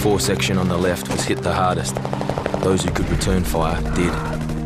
4 section on the left was hit the hardest. Those who could return fire did,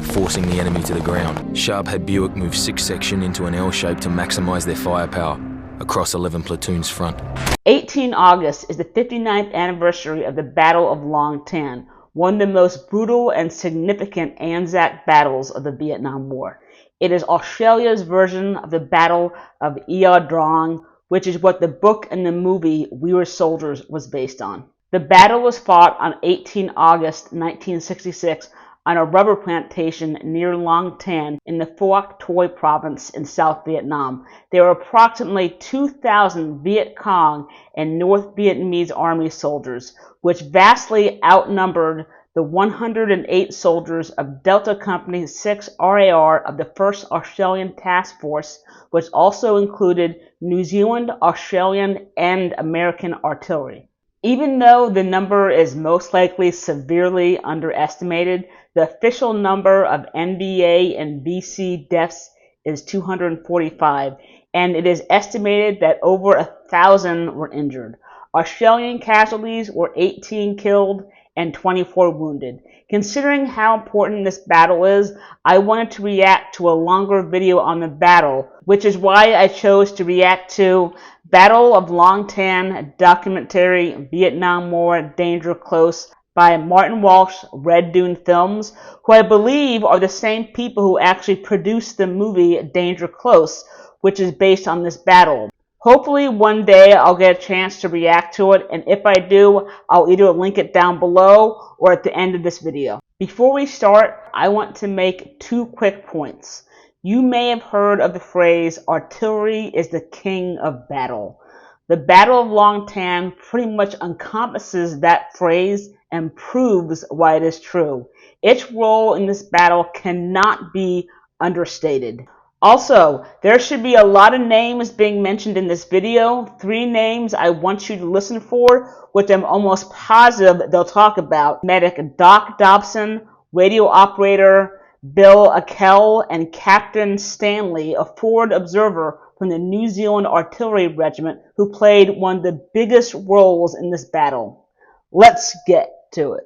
forcing the enemy to the ground. Sharp had Buick move 6 section into an L shape to maximise their firepower across 11 platoons front. 18 August is the 59th anniversary of the Battle of Long Tan, one of the most brutal and significant ANZAC battles of the Vietnam War. It is Australia's version of the Battle of Drang, which is what the book and the movie We Were Soldiers was based on. The battle was fought on 18 August 1966 on a rubber plantation near Long Tan in the Phuoc Toi province in South Vietnam. There were approximately 2,000 Viet Cong and North Vietnamese Army soldiers, which vastly outnumbered the 108 soldiers of Delta Company 6 RAR of the 1st Australian Task Force, which also included New Zealand, Australian, and American artillery. Even though the number is most likely severely underestimated, the official number of NVA and VC deaths is 245, and it is estimated that over 1,000 were injured. Australian casualties were 18 killed and 24 wounded. Considering how important this battle is, I wanted to react to a longer video on the battle, which is why I chose to react to Battle of Long Tan documentary Vietnam War Danger Close by Martin Walsh Red Dune Films, who I believe are the same people who actually produced the movie Danger Close, which is based on this battle. Hopefully one day I'll get a chance to react to it, and if I do, I'll either link it down below or at the end of this video. Before we start, I want to make 2 quick points. You may have heard of the phrase, artillery is the king of battle. The Battle of Long Tan pretty much encompasses that phrase and proves why it is true. Its role in this battle cannot be understated. Also, there should be a lot of names being mentioned in this video. 3 names I want you to listen for, which I'm almost positive they'll talk about. Medic Doc Dobson, radio operator Bill Akell, and Captain Stanley, a forward observer from the New Zealand Artillery Regiment, who played one of the biggest roles in this battle. Let's get to it.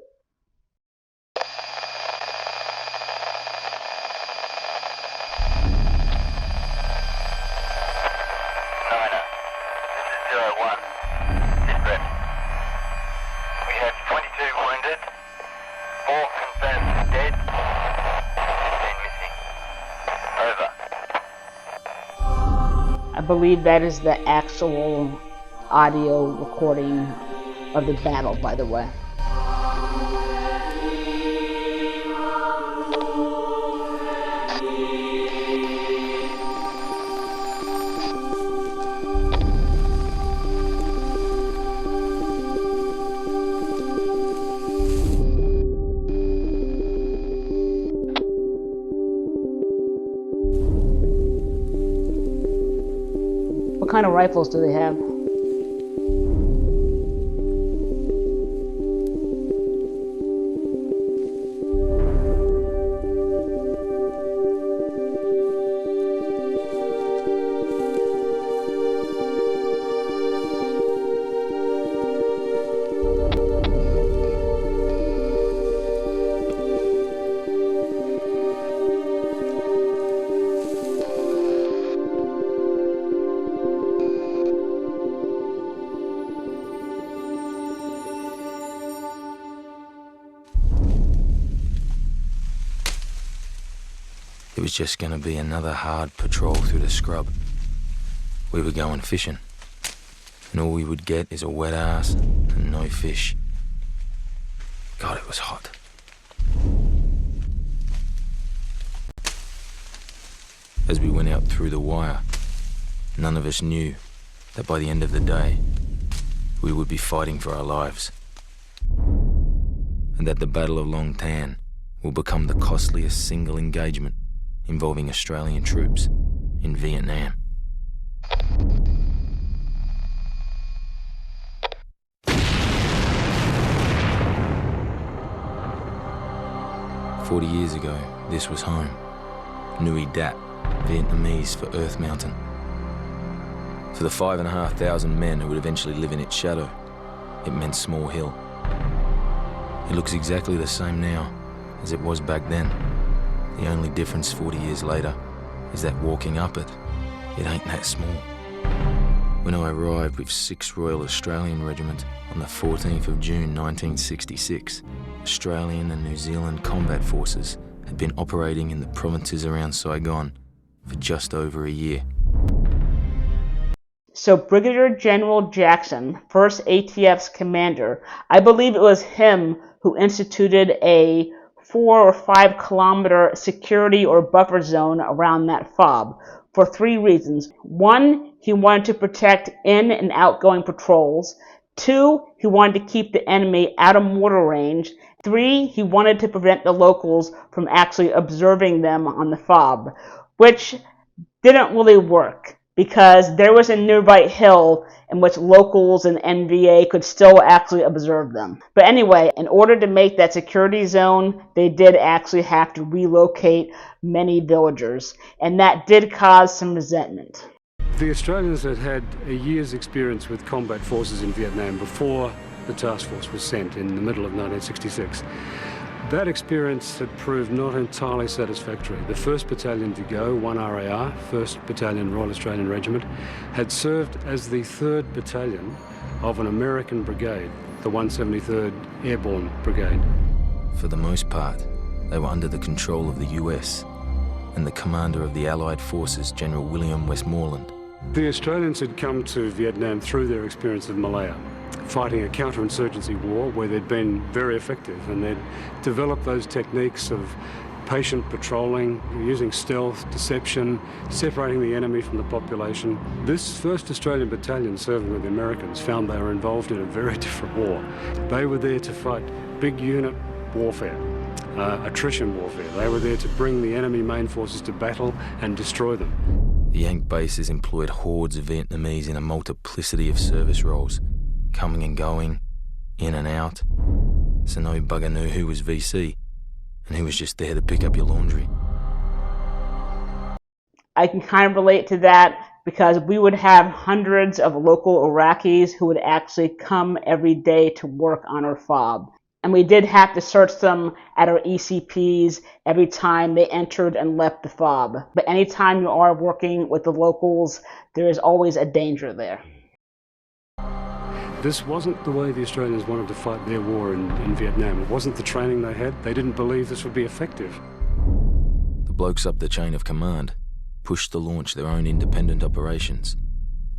I believe that is the actual audio recording of the battle, by the way. What kind of rifles do they have? It was just going to be another hard patrol through the scrub. We were going fishing, and all we would get is a wet ass and no fish. God, it was hot. As we went out through the wire, none of us knew that by the end of the day, we would be fighting for our lives, and that the Battle of Long Tan will become the costliest single engagement involving Australian troops in Vietnam. "40 years ago, this was home. Nui Dat, Vietnamese for Earth Mountain. For the 5,500 men who would eventually live in its shadow, it meant Small Hill. It looks exactly the same now as it was back then. The only difference 40 years later is that walking up it, it ain't that small. When I arrived with 6th Royal Australian Regiment on the 14th of June 1966, Australian and New Zealand combat forces had been operating in the provinces around Saigon for just over a year. So Brigadier General Jackson, 1st ATF's commander, I believe it was him who instituted a 4 or 5 kilometer security or buffer zone around that FOB for 3 reasons. 1, he wanted to protect in and outgoing patrols. 2, he wanted to keep the enemy out of mortar range. 3, he wanted to prevent the locals from actually observing them on the FOB, which didn't really work because there was a nearby hill in which locals and NVA could still actually observe them. But anyway, in order to make that security zone, they did actually have to relocate many villagers, and that did cause some resentment. The Australians had had a year's experience with combat forces in Vietnam before the task force was sent in the middle of 1966. That experience had proved not entirely satisfactory. The 1st Battalion to go, 1 RAR, 1st Battalion Royal Australian Regiment, had served as the 3rd Battalion of an American brigade, the 173rd Airborne Brigade. For the most part, they were under the control of the US and the commander of the Allied forces, General William Westmoreland. The Australians had come to Vietnam through their experience of Malaya, fighting a counterinsurgency war where they'd been very effective, and they'd developed those techniques of patient patrolling, using stealth, deception, separating the enemy from the population. This 1st Australian Battalion serving with the Americans found they were involved in a very different war. They were there to fight big unit warfare, attrition warfare. They were there to bring the enemy main forces to battle and destroy them. The Yank bases employed hordes of Vietnamese in a multiplicity of service roles, coming and going, in and out, so no bugger knew who was VC and who was just there to pick up your laundry. I can kind of relate to that because we would have hundreds of local Iraqis who would actually come every day to work on our FOB. And we did have to search them at our ECPs every time they entered and left the FOB. But anytime you are working with the locals, there is always a danger there. This wasn't the way the Australians wanted to fight their war in Vietnam. It wasn't the training they had. They didn't believe this would be effective. The blokes up the chain of command pushed to launch their own independent operations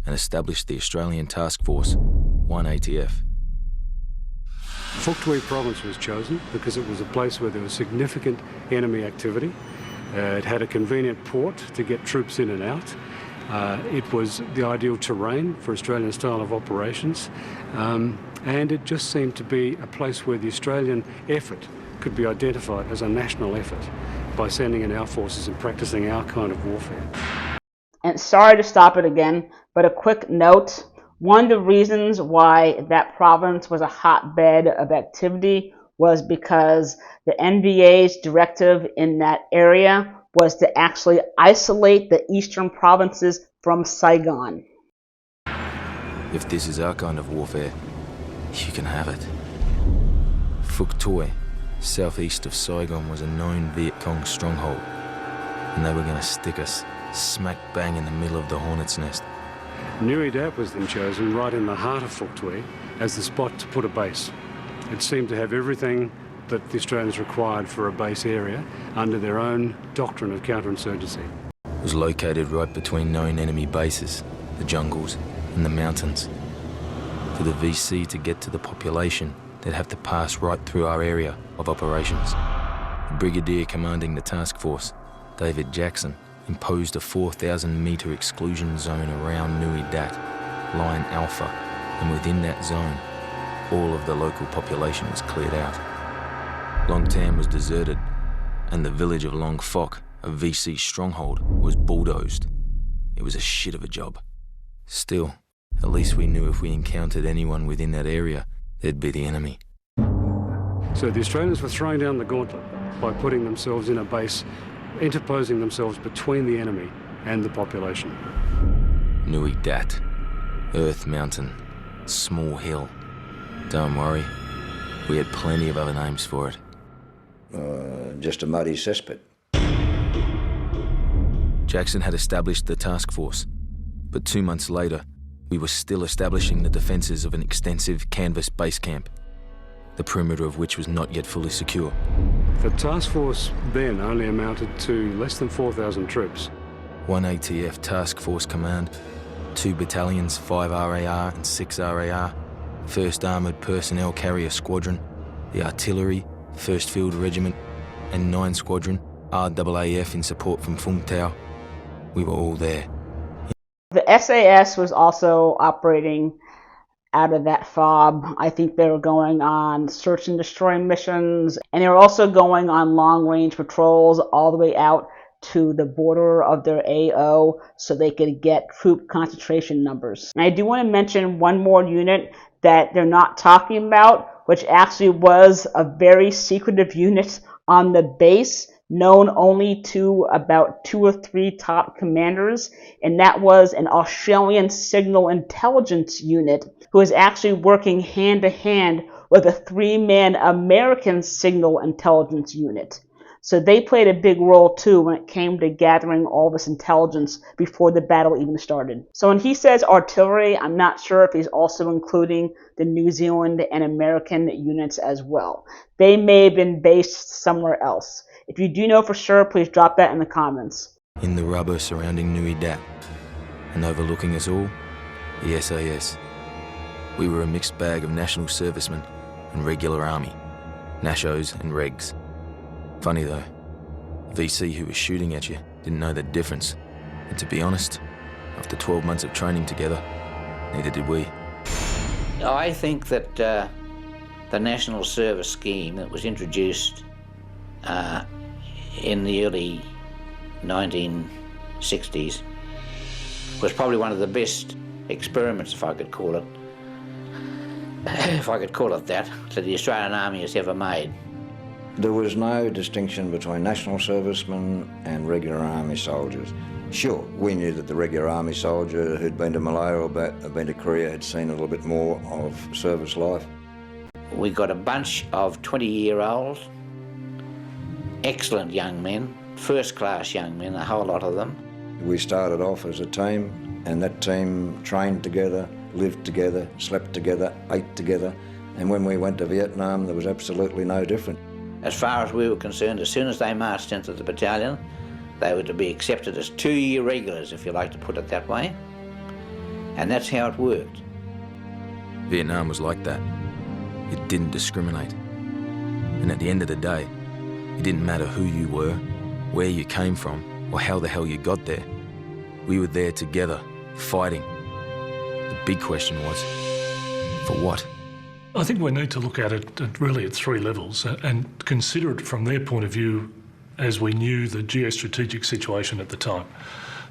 and established the Australian Task Force, 1 ATF. Phuoc Tuy province was chosen because it was a place where there was significant enemy activity. It had a convenient port to get troops in and out. It was the ideal terrain for Australian style of operations, and it just seemed to be a place where the Australian effort could be identified as a national effort by sending in our forces and practicing our kind of warfare. And sorry to stop it again, but a quick note. One of the reasons why that province was a hotbed of activity was because the NVA's directive in that area was to actually isolate the eastern provinces from Saigon. If this is our kind of warfare, you can have it. Phuoc Tuy, southeast of Saigon, was a known Viet Cong stronghold, and they were going to stick us smack bang in the middle of the hornet's nest. Nui Dat was then chosen right in the heart of Phuoc Tuy as the spot to put a base. It seemed to have everything that the Australians required for a base area under their own doctrine of counterinsurgency. It was located right between known enemy bases, the jungles and the mountains. For the VC to get to the population, they'd have to pass right through our area of operations. The brigadier commanding the task force, David Jackson, imposed a 4,000-metre exclusion zone around Nui Dat, Line Alpha, and within that zone, all of the local population was cleared out. Long Tam was deserted, and the village of Long Phoc, a VC stronghold, was bulldozed. It was a shit of a job. Still, at least we knew if we encountered anyone within that area, they'd be the enemy. So the Australians were throwing down the gauntlet by putting themselves in a base, interposing themselves between the enemy and the population. Nui Dat, Earth Mountain, small hill. Don't worry, We had plenty of other names for it. Just a muddy cesspit. Jackson had established the task force, but 2 months later, we were still establishing the defences of an extensive canvas base camp, the perimeter of which was not yet fully secure. The task force then only amounted to less than 4,000 troops. 1 ATF Task Force Command, 2 battalions, 5 RAR and 6 RAR, 1st Armoured Personnel Carrier Squadron, the Artillery, 1st Field Regiment, and 9 Squadron, RAAF in support from Fung Tau. We were all there. The SAS was also operating out of that FOB. I think they were going on search and destroy missions, and they were also going on long-range patrols all the way out to the border of their AO so they could get troop concentration numbers. And I do want to mention one more unit that they're not talking about, which actually was a very secretive unit on the base, known only to about 2 or 3 top commanders, and that was an Australian signal intelligence unit who was actually working hand-to-hand with a 3-man American signal intelligence unit. So they played a big role too when it came to gathering all this intelligence before the battle even started. So when he says artillery, I'm not sure if he's also including the New Zealand and American units as well. They may have been based somewhere else. If you do know for sure, please drop that in the comments. In the rubber surrounding Nui Dat, and overlooking us all, the SAS. We were a mixed bag of national servicemen and regular army, Nashos and Regs. Funny though, VC who was shooting at you didn't know the difference, and to be honest, after 12 months of training together, neither did we. I think that the National Service Scheme that was introduced in the early 1960s was probably one of the best experiments, if I could call it that the Australian Army has ever made. There was no distinction between national servicemen and regular army soldiers. Sure, we knew that the regular army soldier who'd been to Malaya or been to Korea had seen a little bit more of service life. We got a bunch of 20-year-olds, excellent young men, first-class young men, a whole lot of them. We started off as a team, and that team trained together, lived together, slept together, ate together, and when we went to Vietnam, there was absolutely no different. As far as we were concerned, as soon as they marched into the battalion, they were to be accepted as 2-year regulars, if you like to put it that way. And that's how it worked. Vietnam was like that. It didn't discriminate. And at the end of the day, it didn't matter who you were, where you came from, or how the hell you got there. We were there together, fighting. The big question was, for what? I think we need to look at it really at 3 levels and consider it from their point of view as we knew the geostrategic situation at the time.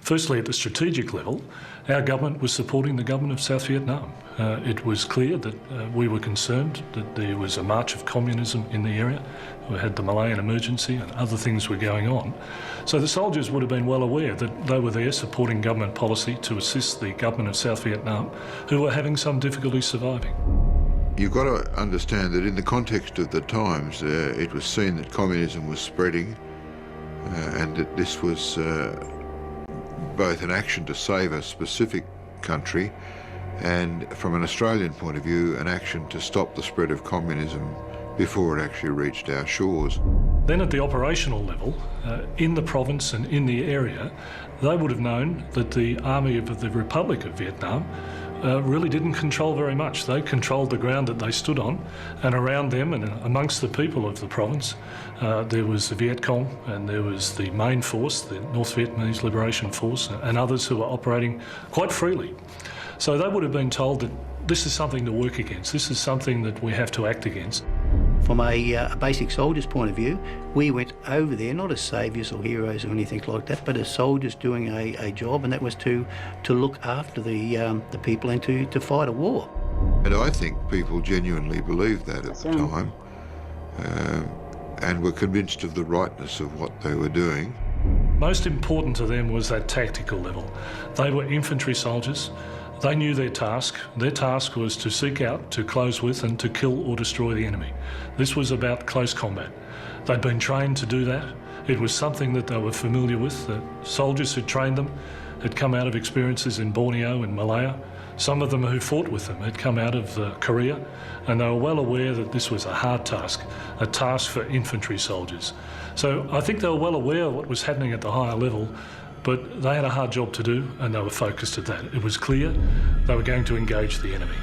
Firstly, at the strategic level, our government was supporting the government of South Vietnam. It was clear that we were concerned that there was a march of communism in the area. We had the Malayan emergency and other things were going on. So the soldiers would have been well aware that they were there supporting government policy to assist the government of South Vietnam, who were having some difficulty surviving. You've got to understand that in the context of the times, it was seen that communism was spreading and that this was both an action to save a specific country and, from an Australian point of view, an action to stop the spread of communism before it actually reached our shores. Then at the operational level, in the province and in the area, they would have known that the Army of the Republic of Vietnam really didn't control very much. They controlled the ground that they stood on, and around them and amongst the people of the province, there was the Viet Cong and there was the main force, the North Vietnamese Liberation Force, and others who were operating quite freely. So they would have been told that this is something to work against, this is something that we have to act against. From a basic soldier's point of view, we went over there not as saviours or heroes or anything like that, but as soldiers doing a job, and that was to look after the people and to fight a war. And I think people genuinely believed that at the time and were convinced of the rightness of what they were doing. Most important to them was that tactical level. They were infantry soldiers. They knew their task. Their task was to seek out, to close with and to kill or destroy the enemy. This was about close combat. They'd been trained to do that. It was something that they were familiar with. The soldiers who trained them had come out of experiences in Borneo and Malaya. Some of them who fought with them had come out of Korea, and they were well aware that this was a hard task, a task for infantry soldiers. So I think they were well aware of what was happening at the higher level, but they had a hard job to do, and they were focused at that. It was clear they were going to engage the enemy.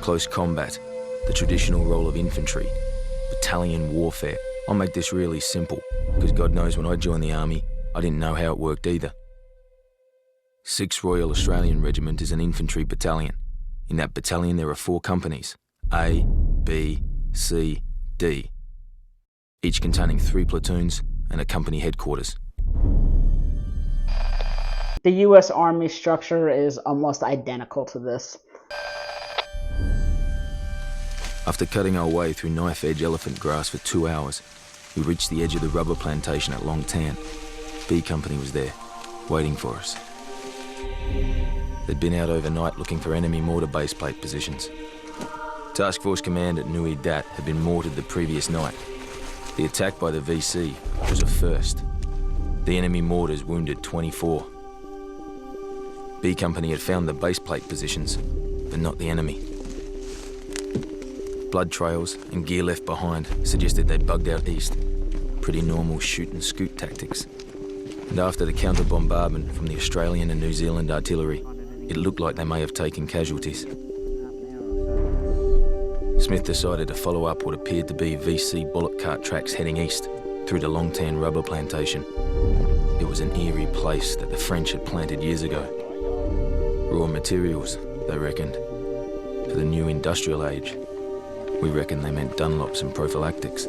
Close combat, the traditional role of infantry, battalion warfare. I'll make this really simple, because God knows when I joined the army, I didn't know how it worked either. 6th Royal Australian Regiment is an infantry battalion. In that battalion there are 4 companies, A, B, C, D, each containing 3 platoons and a company headquarters. The U.S. Army structure is almost identical to this. After cutting our way through knife-edge elephant grass for 2 hours, we reached the edge of the rubber plantation at Long Tan. B Company was there, waiting for us. They'd been out overnight looking for enemy mortar base plate positions. Task Force Command at Nui Dat had been mortared the previous night. The attack by the VC was a first. The enemy mortars wounded 24. B Company had found the base plate positions, but not the enemy. Blood trails and gear left behind suggested they'd bugged out east. Pretty normal shoot and scoot tactics. And after the counter-bombardment from the Australian and New Zealand artillery, it looked like they may have taken casualties. Smith decided to follow up what appeared to be VC bullock cart tracks heading east through the Long Tan rubber plantation. It was an eerie place that the French had planted years ago. Raw materials, they reckoned, for the new industrial age. We reckon they meant Dunlops and prophylactics.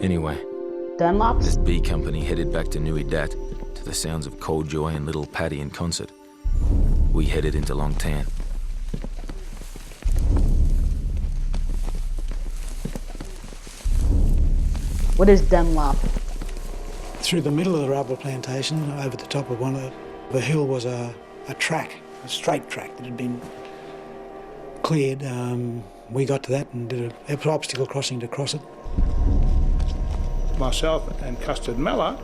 Anyway, Dunlops? as B Company headed back to Nui Dat, to the sounds of Cold Joy and Little Paddy in concert, we headed into Long Tan. What is Dunlop? Through the middle of the rubber plantation, over the top of one of the hill was a track, a straight track that had been cleared. We got to that and did an obstacle crossing to cross it. Myself and Custard Miller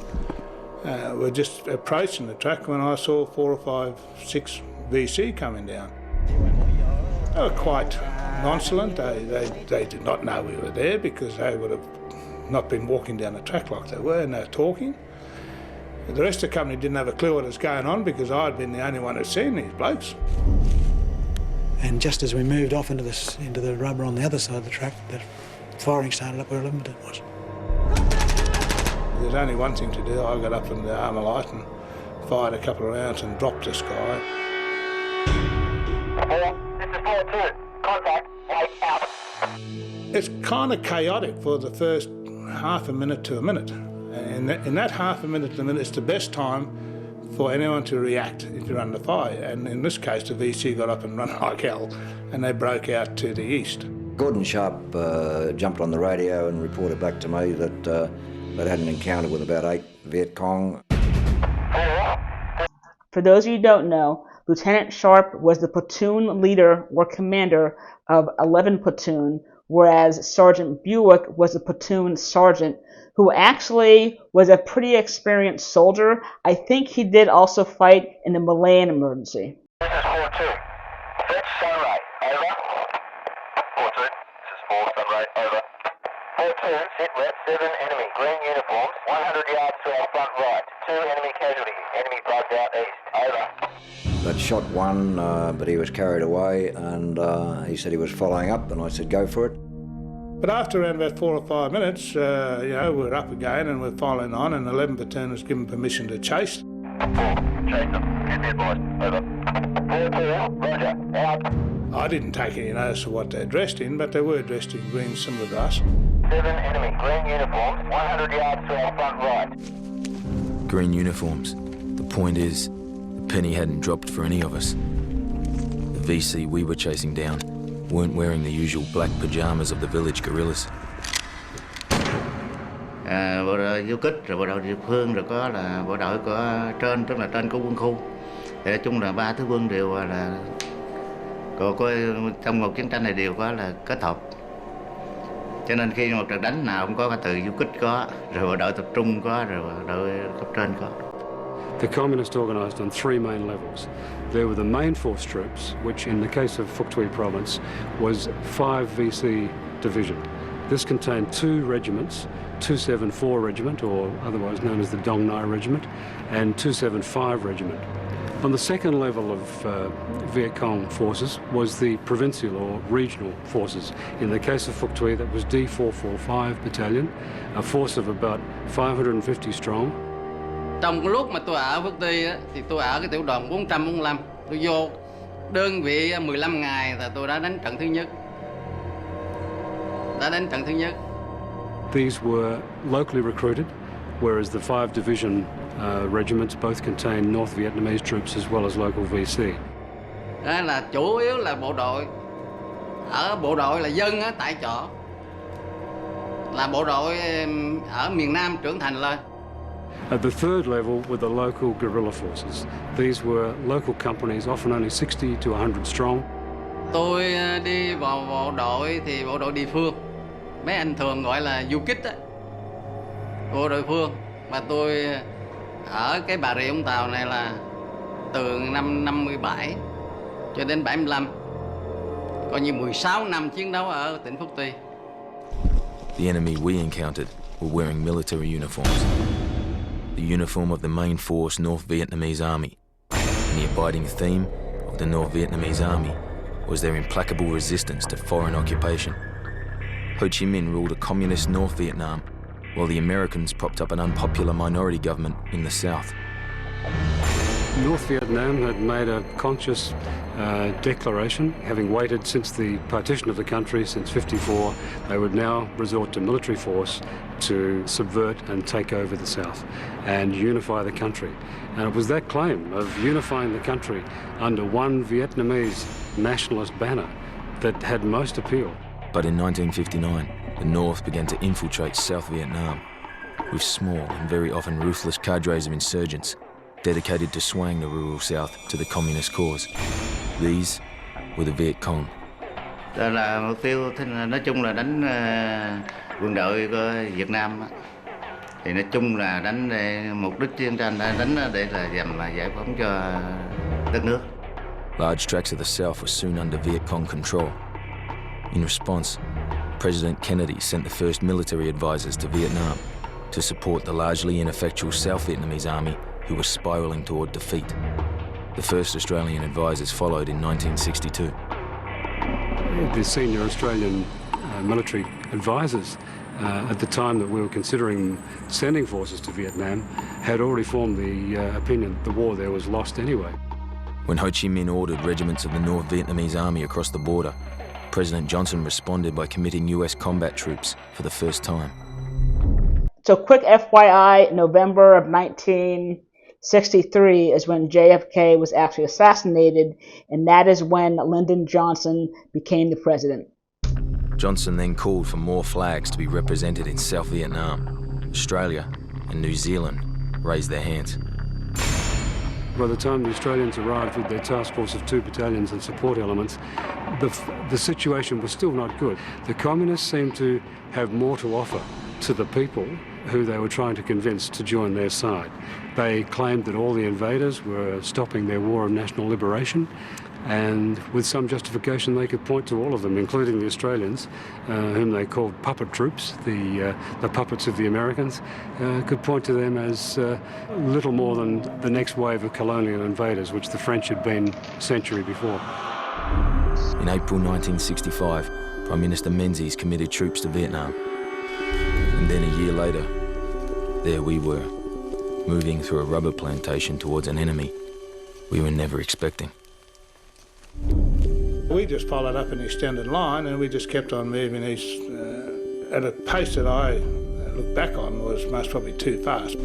were just approaching the track when I saw 4 or 5, 6 VC coming down. They were quite nonchalant. They did not know we were there because they would have not been walking down the track like they were, and they were talking. The rest of the company didn't have a clue what was going on because I'd been the only one who'd seen these blokes. And just as we moved off into the rubber on the other side of the track, the firing started up where 11 was. There's only one thing to do. I got up in the Armalite and fired a couple of rounds and dropped the sky. This is 4-2. Contact. Wait out. It's kind of chaotic for the first half a minute to a minute. And in that half a minute to a minute, it's the best time for anyone to react if you're under fire. And in this case, the VC got up and run like hell, and they broke out to the east. Gordon Sharp jumped on the radio and reported back to me that they'd had an encounter with about 8 Viet Cong. For those of you who don't know, Lieutenant Sharp was the platoon leader or commander of 11 Platoon, whereas Sergeant Buick was the platoon sergeant, who actually was a pretty experienced soldier. I think he did also fight in the Malayan emergency. This is 4-2. Fetch Sunray. Over. 4-2. This is 4 Sunray. Over. 4-2. Sit rep. 7 enemy. Green uniforms. 100 yards to our front right. 2 enemy casualties. Enemy bugged out east. Over. They'd shot one, but he was carried away, and he said he was following up, and I said, go for it. But after around about 4 or 5 minutes, we're up again and we're following on, and 11 Platoon was given permission to chase. 4. Chase them. Get there, boys. Over. 4-2. Roger. Out. I didn't take any notice of what they're dressed in, but they were dressed in green similar to us. 7 enemy. Green uniforms. 100 yards to our front right. Green uniforms. The point is, the penny hadn't dropped for any of us. The VC we were chasing down weren't wearing the usual black pyjamas of the village guerrillas. Bộ đội du kích, rồi bộ đội địa phương, rồi có là bộ đội của trên, tức là trên của quân khu. Thì nói chung là ba thứ quân đều là có trong một chiến tranh này đều có là kết hợp. Cho nên khi một trận đánh nào cũng có từ du kích có, rồi đội tập trung có, rồi đội cấp trên có. The communists organised on three main levels. There were the main force troops, which in the case of Phúc Thuy province was 5 VC division. This contained 2 regiments, 274 Regiment, or otherwise known as the Dong Nai Regiment, and 275 Regiment. On the second level of Viet Cong forces was the provincial or regional forces. In the case of Phúc Thuy, that was D445 Battalion, a force of about 550 strong. Trong cái lúc mà tôi ở Phúc Thuy á, thì tôi ở cái tiểu đoàn 445. Tôi vô đơn vị 15 ngày là tôi đã đánh trận thứ nhất. These were locally recruited, whereas the 5 division regiments both contained North Vietnamese troops as well as local VC. Đó là chủ yếu là bộ đội. Ở bộ đội là dân á, tại chỗ. Là bộ đội ở miền Nam trưởng thành lên. At the third level were the local guerrilla forces. These were local companies, often only 60 to 100 strong. Tôi đi vào bộ đội thì bộ đội địa phương. Mấy anh thường gọi là du kích á. Bộ đội phương. Mà tôi ở cái Bà Rịa Vũng Tàu này là từ năm 57 cho đến 75. Coi như 16 năm chiến đấu ở tỉnh Phúc Thuy. The enemy we encountered were wearing military uniforms. The uniform of the main force North Vietnamese Army. And the abiding theme of the North Vietnamese Army was their implacable resistance to foreign occupation. Ho Chi Minh ruled a communist North Vietnam, while the Americans propped up an unpopular minority government in the south. North Vietnam had made a conscious declaration, having waited since the partition of the country since '54, they would now resort to military force to subvert and take over the south and unify the country. And it was that claim of unifying the country under one Vietnamese nationalist banner that had most appeal. But in 1959, the North began to infiltrate South Vietnam with small and very often ruthless cadres of insurgents dedicated to swaying the rural South to the communist cause. These were the Viet Cong. Đó là mục tiêu, nói chung là đánh quân đội của Việt Nam. Thì nói chung là đánh mục đích chiến tranh đánh để là nhằm giải phóng cho đất nước. Large tracts of the South were soon under Viet Cong control. In response, President Kennedy sent the first military advisors to Vietnam to support the largely ineffectual South Vietnamese army who were spiralling toward defeat. The first Australian advisors followed in 1962. The senior Australian military advisors at the time that we were considering sending forces to Vietnam had already formed the opinion that the war there was lost anyway. When Ho Chi Minh ordered regiments of the North Vietnamese army across the border, President Johnson responded by committing US combat troops for the first time. So quick FYI, November of 1963 is when JFK was actually assassinated, and that is when Lyndon Johnson became the president. Johnson then called for more flags to be represented in South Vietnam. Australia and New Zealand raised their hands. By the time the Australians arrived with their task force of 2 battalions and support elements, the situation was still not good. The communists seemed to have more to offer to the people who they were trying to convince to join their side. They claimed that all the invaders were stopping their war of national liberation, and with some justification they could point to all of them, including the Australians, whom they called puppet troops, the puppets of the Americans, could point to them as little more than the next wave of colonial invaders, which the French had been a century before. In April 1965, Prime Minister Menzies committed troops to Vietnam. And then a year later, there we were, moving through a rubber plantation towards an enemy we were never expecting. We just followed up an extended line and we just kept on moving east at a pace that I look back on was most probably too fast.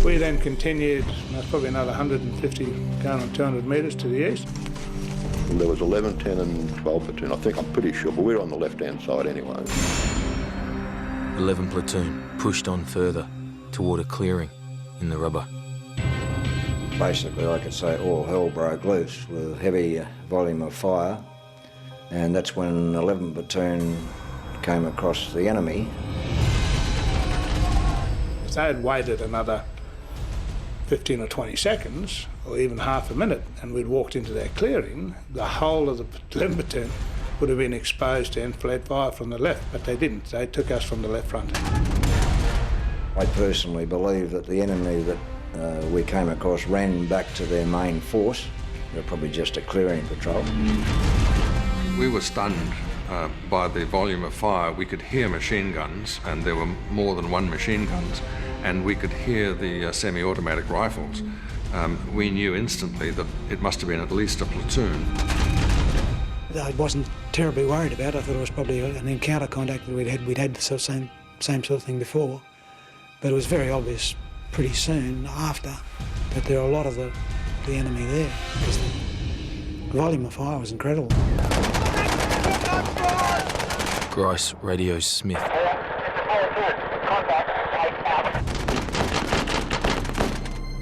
We then continued most probably another 150, going on 200 metres to the east. And there was 11, 10 and 12 platoon, I think, I'm pretty sure, but we were on the left-hand side anyway. 11 platoon pushed on further toward a clearing in the rubber. basically, I could say, all hell broke loose with heavy volume of fire, and that's when 11th Platoon came across the enemy. If they had waited another 15 or 20 seconds, or even half a minute, and we'd walked into their clearing, the whole of the 11th Platoon would have been exposed to enfilade fire from the left, but they didn't. They took us from the left front. I personally believe that the enemy that we came across ran back to their main force. They're probably just a clearing patrol. We were stunned by the volume of fire. We could hear machine guns, and there were more than one machine guns, and we could hear the semi-automatic rifles. We knew instantly that it must have been at least a platoon. I wasn't terribly worried about it. I thought it was probably an encounter contact that we'd had the same sort of thing before. But it was very obvious pretty soon after that there were a lot of the enemy there, because the volume of fire was incredible. Grice radios Smith.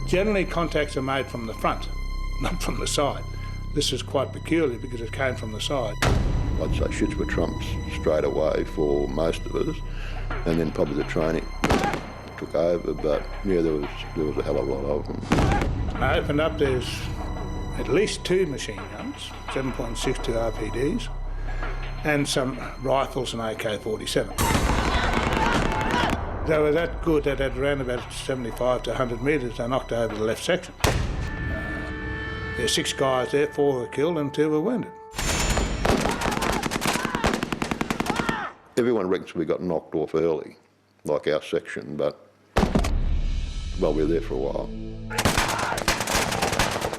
Generally, contacts are made from the front, not from the side. This is quite peculiar because it came from the side. I'd say shits were trumps straight away for most of us, and then probably the training took over, but yeah, there was a hell of a lot of them. I opened up, there's at least 2 machine guns, 7.62 RPDs, and some rifles and AK-47. They were that good that at around about 75 to 100 metres, they knocked over the left section. There's 6 guys there, 4 were killed and 2 were wounded. Everyone reckons we got knocked off early, like our section, but, well, we were there for a while.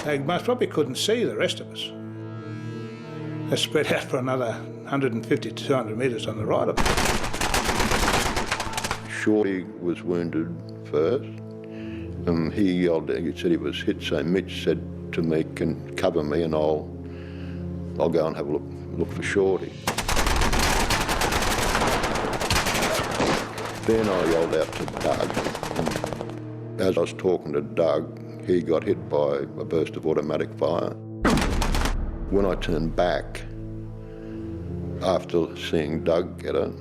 They most probably couldn't see the rest of us. They spread out for another 150 to 200 metres on the right of us. Shorty was wounded first. He yelled, he said he was hit, so Mitch said to me, "Can cover me and I'll go and have a look for Shorty." Then I yelled out to Doug, and as I was talking to Doug, he got hit by a burst of automatic fire. When I turned back, after seeing Doug get it,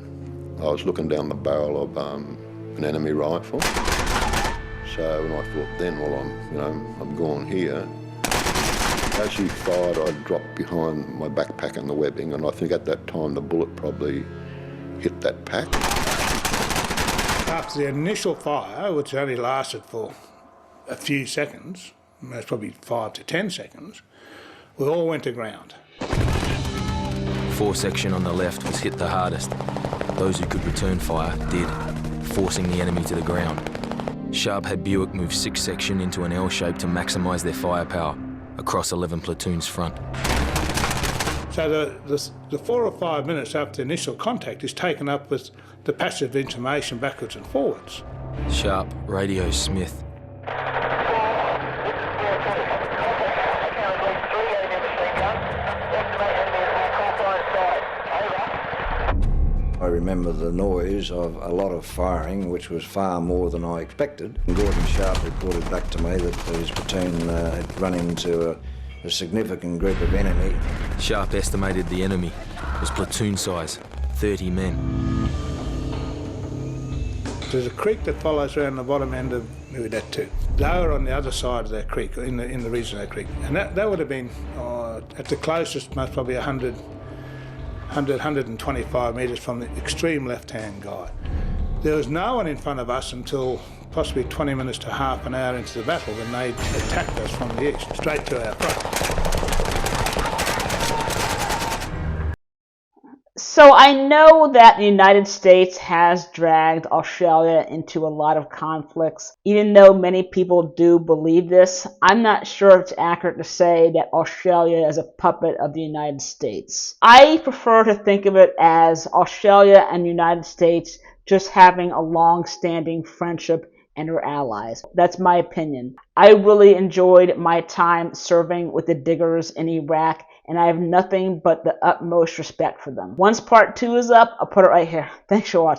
I was looking down the barrel of an enemy rifle. So, and I thought then, well, I'm gone here. As he fired, I dropped behind my backpack and the webbing, and I think at that time the bullet probably hit that pack. After the initial fire, which only lasted for a few seconds, most probably 5 to 10 seconds, we all went to ground. 4 section on the left was hit the hardest. Those who could return fire did, forcing the enemy to the ground. Sharp had Buick move 6 section into an L shape to maximise their firepower across 11 platoons front. So the 4 or 5 minutes after the initial contact is taken up with the passage of information backwards and forwards. Sharp radios Smith. I remember the noise of a lot of firing, which was far more than I expected. Gordon Sharp reported back to me that his platoon had run into a significant group of enemy. Sharp estimated the enemy was platoon size, 30 men. There's a creek that follows around the bottom end of Muidat 2. They were on the other side of that creek, in the region of that creek. And that would have been, at the closest, most probably 125 metres from the extreme left-hand guy. There was no one in front of us until possibly 20 minutes to half an hour into the battle when they attacked us from the east, straight to our front. So I know that the United States has dragged Australia into a lot of conflicts. Even though many people do believe this, I'm not sure if it's accurate to say that Australia is a puppet of the United States. I prefer to think of it as Australia and the United States just having a long-standing friendship and are allies. That's my opinion. I really enjoyed my time serving with the diggers in Iraq, and I have nothing but the utmost respect for them. Once part 2 is up, I'll put it right here. Thanks for watching.